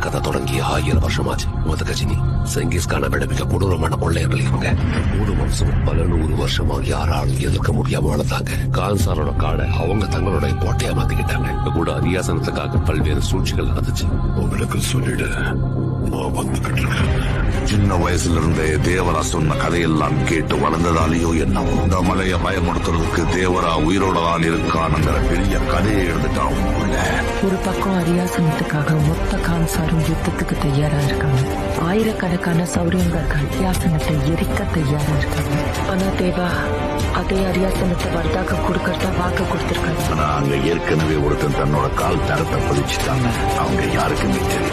கதை தொடங்கி 1000 வருஷமாச்சு. கஜினி செங்கிஸ்கான விட மிக கொடூரமான கொள்ளையர்கள் இவங்க. 3 வருஷம் பல 100 வருஷமா யாராலும் எதிர்க்க முடியாம வளர்ந்தாங்க. கான்சாரோட காடை அவங்க தங்களுடைய கோட்டையா மாத்திக்கிட்டாங்க. கூட அரியாசனத்துக்காக பல்வேறு சூழ்ச்சிகள் நடந்துச்சு. உங்களுக்கு சொல்லிடு, நான் வந்துகிட்டு இருக்கேன். சின்ன வயசுல இருந்தே தேவரா சொன்ன கதையெல்லாம் கேட்டு வளர்ந்ததாலேயோ என்னவோ இந்த மலையை பயமுறுத்துறதுக்கு தேவரா உயிரோட தான் இருக்கானுங்கிற பெரிய கதையை எழுந்துட்டான். ஒரு பக்கம் அரியாசனத்துக்காக மொத்த கான்சாரும் யுத்தத்துக்கு தயாரா இருக்காங்க. ஆயிரக்கணக்கான சௌரியங்கர்கள் அரியாசனத்தை எரிக்க தயாரா இருக்காங்க. ஆனா தேவா அதே அரியாசனத்தை வர்தாக கொடுக்கறதா வாக்கு கொடுத்திருக்காங்க. ஆனா அங்க ஏற்கனவே ஒருத்தன் தன்னோட கால் தரத்தை பதிச்சுட்டாங்க. அவங்க யாருக்குமே தெரியும்.